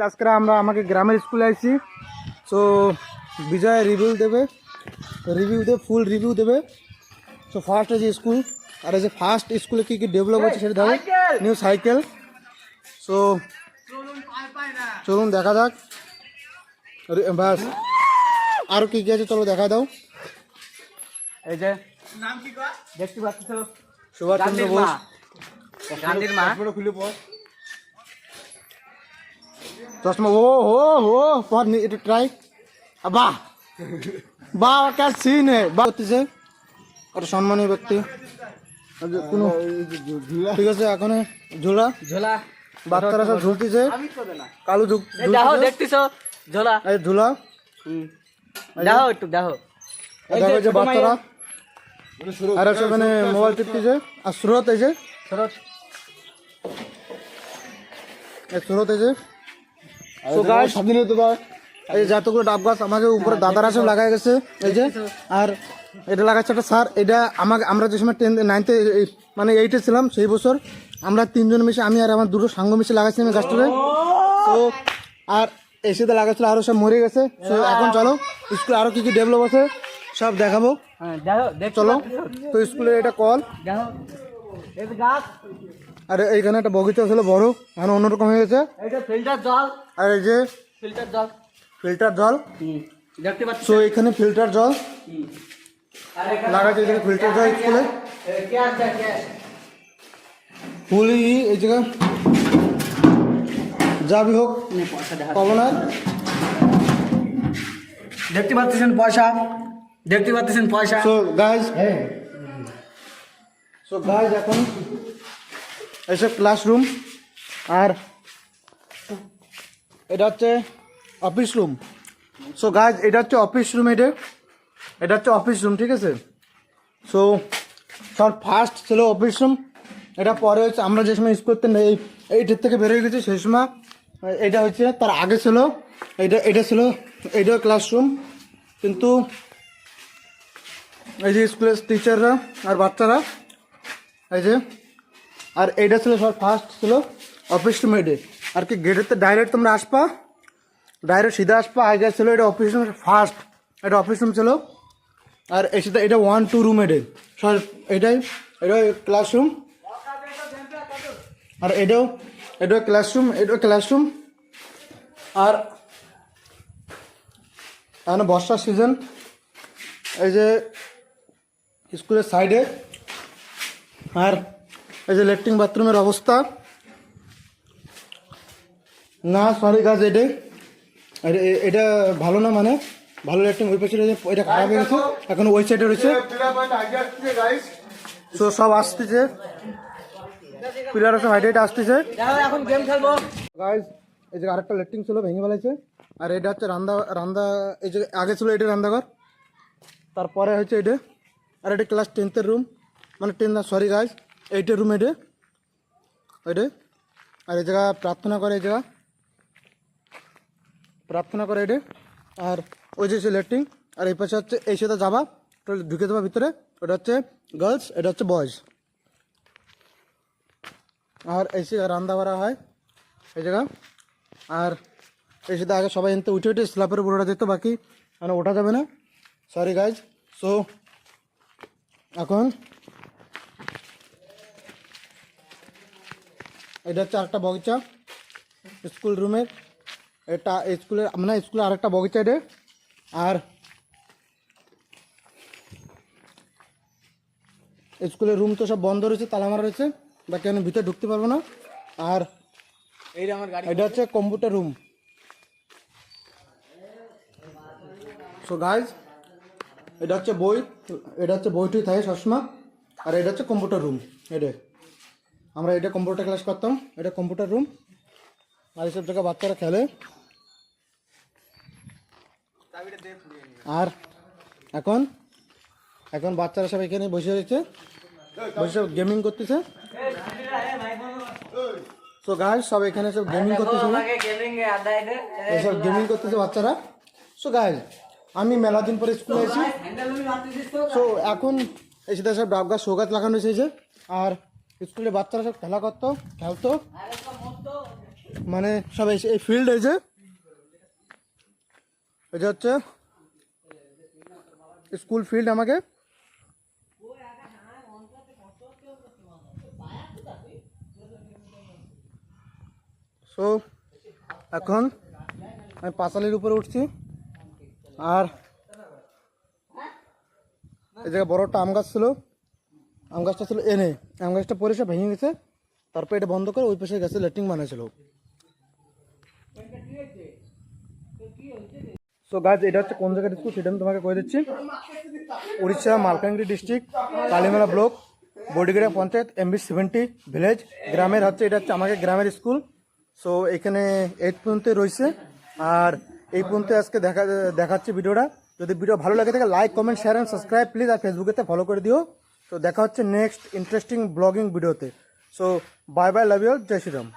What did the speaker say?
আজকে আমরা আমাকে গ্রামের স্কুলে আইছি। সো বিজয় রিভিউ দেবে ফুল রিভিউ দেবে। সো ফার্স্ট এই যে স্কুল, আর এই যে ফার্স্ট স্কুলে কী কী ডেভেলপ হচ্ছে সেটা দেখো। New cycle. সো চলুন দেখা যাক। বাস আরও কী কী আছে চলো দেখা দাও। এই যে নাম কি কয় দেখতে পাচ্ছ, সুভাষচন্দ্র বোস গান্ধীর মা। খুলে পড় চশমা। ও हो পর এটা ট্রাই। বাহ বাহ क्या सीन है। বাহ করতেছে আর সম্মানীয় ব্যক্তি কোনো ঠিক আছে। এখন ঝোলা ঝোলা বাচ্চারা সব ঝুলতেছে। কালু দেখো দেখতেছো ঝোলা এই ঝোলা দেখো একটু দেখো। দেখো যে বাচ্চারা আর সেখানে মোবাইল টিপতেছে। আর স্রোত এই যে স্রোত এই যে এই যতগুলো ডাব গাছ আমাদের উপরে দাদারা সব লাগাই গেছে এই যে। আর এটা লাগাচ্ছে একটা স্যার। এটা আমাকে আমরা যে সময় 9th মানে 8-এ ছিলাম সেই বছর আমরা তিনজন মিশে, আমি আর আমার দুটো সাঙ্গ মিশে লাগাইছিলাম এই গাছটাতে। তো আর এই সাথে লাগাচ্ছিল আরও সব মরে গেছে। তো এখন চলো স্কুলে আরও কী কী ডেভেলপ আছে সব দেখাবো। চলো তো স্কুলে এটা কল আর এইখানে একটা বগিচা ছিল বড়, এখন অন্যরকম হয়ে গেছে। আর এই যে ফিল্টার জল দেখতে পাচ্ছ। তো এখানে ফিল্টার জল লাগাচ্ছে। এখানে ফিল্টার জল স্কুলে ফুলই এই জায়গা যা বি হোক পাবনার দেখতে পাচ্ছেন পয়সা, দেখতে পাচ্ছেন পয়সা। সো গাইজ এখন এসব ক্লাসরুম। আর এটা হচ্ছে অফিস রুম। সো গাইজ এটা হচ্ছে অফিস রুম। এটা হচ্ছে অফিস রুম, ঠিক আছে। সো সব ফার্স্ট ছিল অফিস রুম। এটা পরে হচ্ছে আমরা যে সময় স্কুল করতে এইটার থেকে বেরোয় গেছি সেই সময় এটা হচ্ছে। তার আগে ছিল এটা ছিল এইটা ক্লাসরুম। কিন্তু এই যে স্কুলের টিচাররা আর বাচ্চারা এই যে। আর এইটা ছিল সব ফার্স্ট ছিল অফিস রুম। এটা আর কি গেটেতে ডাইরেক্ট তোমরা আসবা, ডাইরেক্ট সিধা আসবা। আগে ছিল এটা অফিস রুম ফার্স্ট, এটা অফিস রুম ছিল। আর এই সাথে এটা 1-2 রুম। সব এটা ক্লাসরুম। আর এটাও ক্লাসরুম। আর এখন বর্ষার সিজন। এই যে স্কুলের সাইডে। আর এই যে ল্যাট্রিন বাথরুমের অবস্থা না, সরি গাছ এটা ভালো না, মানে ভালো ল্যাট্রিন ওই পাশে এটা খারাপ হয়ে গেছে, এখন ওই সাইডে রয়েছে। সো সব আসতেছে, প্লেয়ার সব হাইডে আসতেছে। এখন গেম খেলবো গাইস। এই যে আরেকটা ল্যাট্রিন ছিল ভেঙে ফেলেছে। আর এটা হচ্ছে রান্দা এই যে আগে ছিল এটা রান্নাঘর, তারপরে হচ্ছে এটা। আর এটা ক্লাস 10th রুম, মানে 10 না সরি গাইস 8-এর রুম এটা। আর এই জায়গা প্রার্থনা করে, এই জায়গা প্রার্থনা করে এটা। আর ওই যে ল্যাট্রিন। আর এই পাশে হচ্ছে এই সাথে যাবা ঢুকে দেবা ভিতরে, ওটা হচ্ছে গার্লস, এটা হচ্ছে বয়েজ। আর এই সে রান্না বাড়া হয় এই জায়গা। আর এই সাথে আগে সবাই এনতে উঠে স্ল্যাপের উপর ওঠা যেত, বাকি মানে ওঠা যাবে না, সরি গাইজ। সো এখন এটা হচ্ছে আরেকটা বগিচা স্কুল রুমের। এটা স্কুলের মানে স্কুলে আরেকটা বগিচা এটা। আর স্কুলের রুম তো সব বন্ধ রয়েছে, তালা মারা রয়েছে, বাকি আমি ভিতরে ঢুকতে পারবো না। আর এটা হচ্ছে কম্পিউটার রুম। সো গাইজ এটা হচ্ছে বই টই থাকে সবসময়। আর এটা হচ্ছে কম্পিউটার রুম। আমরা এটা কম্পিউটার ক্লাস করতাম, এটা কম্পিউটার রুম। আর এইসব জায়গায় বাচ্চারা খেলে। আর এখন বাচ্চারা সব এখানে বসে রয়েছে, বসে সব গেমিং করতেছে। সো গাইজ সব এখানে সব গেমিং করতেছে, সব গেমিং করতেছে বাচ্চারা। সো গাইজ আমি মেলা দিন পরে স্কুলে এসেছি। সো এখন এই সাথে সব ডাব গাছ শো গাছ লাগানো হয়েছে। আর স্কুলে বাচ্চারা সব খেলতো। মানে সব এই ফিল্ড এই যে এটা হচ্ছে স্কুল ফিল্ড আমাকে সো এখন আমি পাঁচালির উপরে উঠছি আর এই জায়গায় বড় একটা আম গাছ ছিল আম গাছটা ছিল এনে আম গাছটা পরে সে ভেঙে গেছে তারপর এটা বন্ধ করে ওই পাশে গাছে লেট্রিন বানিয়েছিল সো গাছ এটা হচ্ছে কোন জায়গার স্কুল সেটা আমি তোমাকে কয়ে দিচ্ছি Orissa Malkangiri district Kalimela block Bodigra panchayat MB 70 village গ্রামের হচ্ছে এটা হচ্ছে আমাকে গ্রামের স্কুল সো এখানে 8 পর্যন্ত রয়েছে আর এই পর্যন্ত আজকে দেখাচ্ছে ভিডিওটা যদি ভিডিও ভালো লাগে থাকে like comment share and subscribe please আর ফেসবুকেতে ফলো করে দিও তো দেখা হচ্ছে নেক্সট ইন্টারেস্টিং ব্লগিং ভিডিওতে so bye bye love you জয় শ্রীরাম